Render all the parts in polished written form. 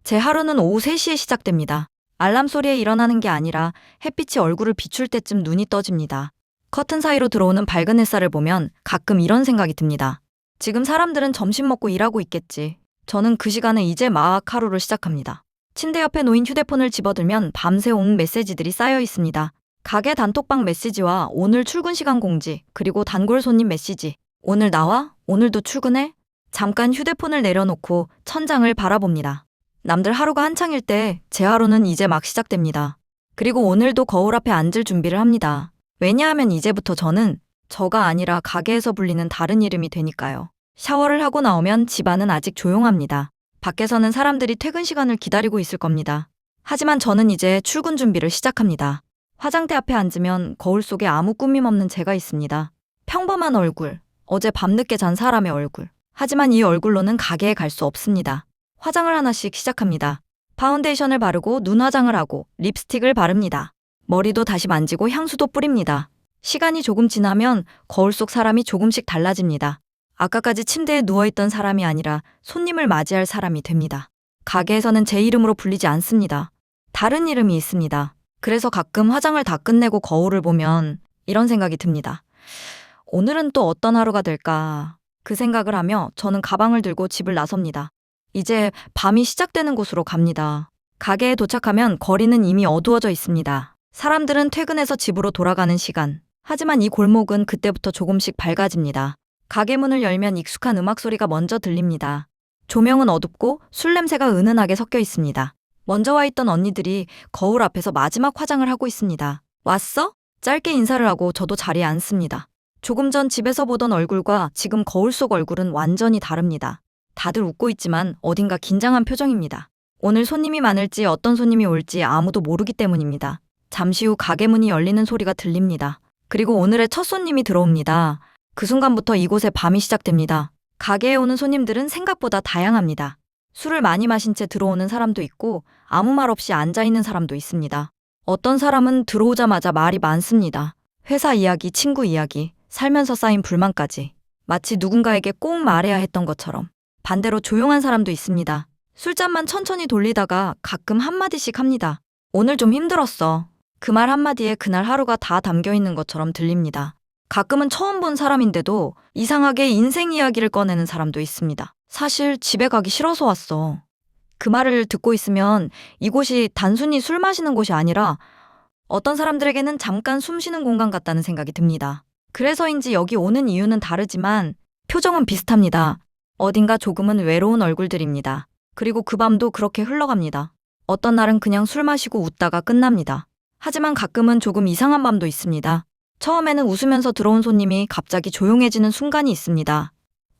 제 하루는 오후 3시에 시작됩니다. 알람 소리에 일어나는 게 아니라 햇빛이 얼굴을 비출 때쯤 눈이 떠집니다. 커튼 사이로 들어오는 밝은 햇살을 보면 가끔 이런 생각이 듭니다. 지금 사람들은 점심 먹고 일하고 있겠지. 저는 그 시간에 이제 막 하루를 시작합니다. 침대 옆에 놓인 휴대폰을 집어들면 밤새 온 메시지들이 쌓여 있습니다. 가게 단톡방 메시지와 오늘 출근 시간 공지, 그리고 단골 손님 메시지. 오늘 나와? 오늘도 출근해? 잠깐 휴대폰을 내려놓고 천장을 바라봅니다. 남들 하루가 한창일 때 제 하루는 이제 막 시작됩니다. 그리고 오늘도 거울 앞에 앉을 준비를 합니다. 왜냐하면 이제부터 저는 저가 아니라 가게에서 불리는 다른 이름이 되니까요. 샤워를 하고 나오면 집안은 아직 조용합니다. 밖에서는 사람들이 퇴근 시간을 기다리고 있을 겁니다. 하지만 저는 이제 출근 준비를 시작합니다. 화장대 앞에 앉으면 거울 속에 아무 꾸밈 없는 제가 있습니다. 평범한 얼굴, 어제 밤늦게 잔 사람의 얼굴. 하지만 이 얼굴로는 가게에 갈 수 없습니다. 화장을 하나씩 시작합니다. 파운데이션을 바르고 눈 화장을 하고 립스틱을 바릅니다. 머리도 다시 만지고 향수도 뿌립니다. 시간이 조금 지나면 거울 속 사람이 조금씩 달라집니다. 아까까지 침대에 누워있던 사람이 아니라 손님을 맞이할 사람이 됩니다. 가게에서는 제 이름으로 불리지 않습니다. 다른 이름이 있습니다. 그래서 가끔 화장을 다 끝내고 거울을 보면 이런 생각이 듭니다. 오늘은 또 어떤 하루가 될까? 그 생각을 하며 저는 가방을 들고 집을 나섭니다. 이제 밤이 시작되는 곳으로 갑니다. 가게에 도착하면 거리는 이미 어두워져 있습니다. 사람들은 퇴근해서 집으로 돌아가는 시간. 하지만 이 골목은 그때부터 조금씩 밝아집니다. 가게 문을 열면 익숙한 음악 소리가 먼저 들립니다. 조명은 어둡고 술 냄새가 은은하게 섞여 있습니다. 먼저 와 있던 언니들이 거울 앞에서 마지막 화장을 하고 있습니다. 왔어? 짧게 인사를 하고 저도 자리에 앉습니다. 조금 전 집에서 보던 얼굴과 지금 거울 속 얼굴은 완전히 다릅니다. 다들 웃고 있지만 어딘가 긴장한 표정입니다. 오늘 손님이 많을지 어떤 손님이 올지 아무도 모르기 때문입니다. 잠시 후 가게 문이 열리는 소리가 들립니다. 그리고 오늘의 첫 손님이 들어옵니다. 그 순간부터 이곳에 밤이 시작됩니다. 가게에 오는 손님들은 생각보다 다양합니다. 술을 많이 마신 채 들어오는 사람도 있고 아무 말 없이 앉아있는 사람도 있습니다. 어떤 사람은 들어오자마자 말이 많습니다. 회사 이야기, 친구 이야기, 살면서 쌓인 불만까지. 마치 누군가에게 꼭 말해야 했던 것처럼. 반대로 조용한 사람도 있습니다. 술잔만 천천히 돌리다가 가끔 한마디씩 합니다. 오늘 좀 힘들었어. 그 말 한마디에 그날 하루가 다 담겨있는 것처럼 들립니다. 가끔은 처음 본 사람인데도 이상하게 인생 이야기를 꺼내는 사람도 있습니다. 사실 집에 가기 싫어서 왔어. 그 말을 듣고 있으면 이곳이 단순히 술 마시는 곳이 아니라 어떤 사람들에게는 잠깐 숨 쉬는 공간 같다는 생각이 듭니다. 그래서인지 여기 오는 이유는 다르지만 표정은 비슷합니다. 어딘가 조금은 외로운 얼굴들입니다. 그리고 그 밤도 그렇게 흘러갑니다. 어떤 날은 그냥 술 마시고 웃다가 끝납니다. 하지만 가끔은 조금 이상한 밤도 있습니다. 처음에는 웃으면서 들어온 손님이 갑자기 조용해지는 순간이 있습니다.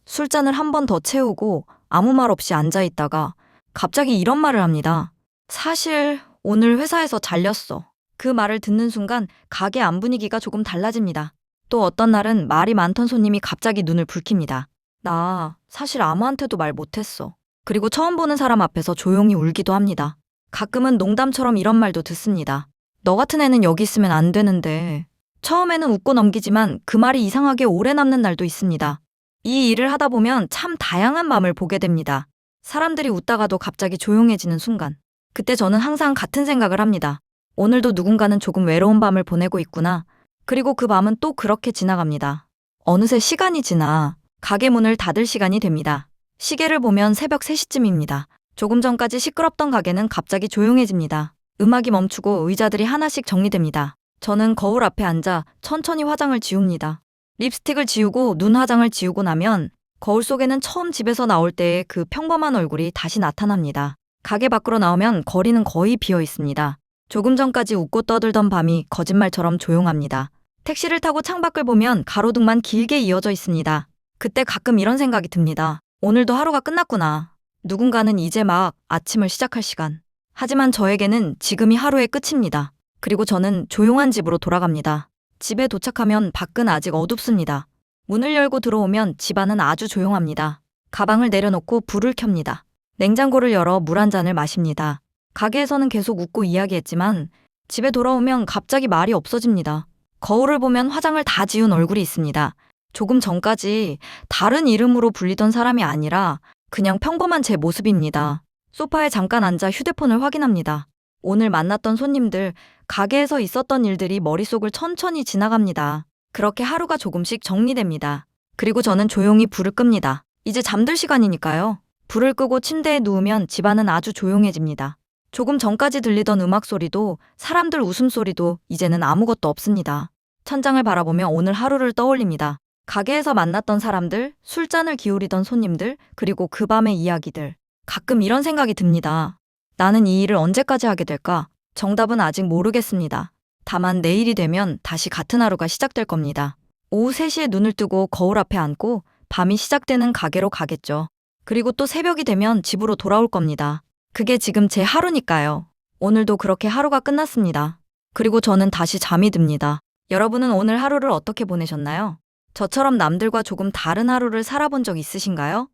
술잔을 한 번 더 채우고 아무 말 없이 앉아있다가 갑자기 이런 말을 합니다. 사실 오늘 회사에서 잘렸어. 그 말을 듣는 순간 가게 안 분위기가 조금 달라집니다. 또 어떤 날은 말이 많던 손님이 갑자기 눈을 붉힙니다. 나 사실 아무한테도 말 못했어. 그리고 처음 보는 사람 앞에서 조용히 울기도 합니다. 가끔은 농담처럼 이런 말도 듣습니다. 너 같은 애는 여기 있으면 안 되는데. 처음에는 웃고 넘기지만 그 말이 이상하게 오래 남는 날도 있습니다. 이 일을 하다 보면 참 다양한 밤을 보게 됩니다. 사람들이 웃다가도 갑자기 조용해지는 순간. 그때 저는 항상 같은 생각을 합니다. 오늘도 누군가는 조금 외로운 밤을 보내고 있구나. 그리고 그 밤은 또 그렇게 지나갑니다. 어느새 시간이 지나 가게 문을 닫을 시간이 됩니다. 시계를 보면 새벽 3시쯤입니다. 조금 전까지 시끄럽던 가게는 갑자기 조용해집니다. 음악이 멈추고 의자들이 하나씩 정리됩니다. 저는 거울 앞에 앉아 천천히 화장을 지웁니다. 립스틱을 지우고 눈 화장을 지우고 나면 거울 속에는 처음 집에서 나올 때의 그 평범한 얼굴이 다시 나타납니다. 가게 밖으로 나오면 거리는 거의 비어 있습니다. 조금 전까지 웃고 떠들던 밤이 거짓말처럼 조용합니다. 택시를 타고 창밖을 보면 가로등만 길게 이어져 있습니다. 그때 가끔 이런 생각이 듭니다. 오늘도 하루가 끝났구나. 누군가는 이제 막 아침을 시작할 시간. 하지만 저에게는 지금이 하루의 끝입니다. 그리고 저는 조용한 집으로 돌아갑니다. 집에 도착하면 밖은 아직 어둡습니다. 문을 열고 들어오면 집안은 아주 조용합니다. 가방을 내려놓고 불을 켭니다. 냉장고를 열어 물 한 잔을 마십니다. 가게에서는 계속 웃고 이야기했지만 집에 돌아오면 갑자기 말이 없어집니다. 거울을 보면 화장을 다 지운 얼굴이 있습니다. 조금 전까지 다른 이름으로 불리던 사람이 아니라 그냥 평범한 제 모습입니다. 소파에 잠깐 앉아 휴대폰을 확인합니다. 오늘 만났던 손님들, 가게에서 있었던 일들이 머릿속을 천천히 지나갑니다. 그렇게 하루가 조금씩 정리됩니다. 그리고 저는 조용히 불을 끕니다. 이제 잠들 시간이니까요. 불을 끄고 침대에 누우면 집안은 아주 조용해집니다. 조금 전까지 들리던 음악 소리도 사람들 웃음소리도 이제는 아무것도 없습니다. 천장을 바라보며 오늘 하루를 떠올립니다. 가게에서 만났던 사람들, 술잔을 기울이던 손님들, 그리고 그 밤의 이야기들. 가끔 이런 생각이 듭니다. 나는 이 일을 언제까지 하게 될까? 정답은 아직 모르겠습니다. 다만 내일이 되면 다시 같은 하루가 시작될 겁니다. 오후 3시에 눈을 뜨고 거울 앞에 앉고 밤이 시작되는 가게로 가겠죠. 그리고 또 새벽이 되면 집으로 돌아올 겁니다. 그게 지금 제 하루니까요. 오늘도 그렇게 하루가 끝났습니다. 그리고 저는 다시 잠이 듭니다. 여러분은 오늘 하루를 어떻게 보내셨나요? 저처럼 남들과 조금 다른 하루를 살아본 적 있으신가요?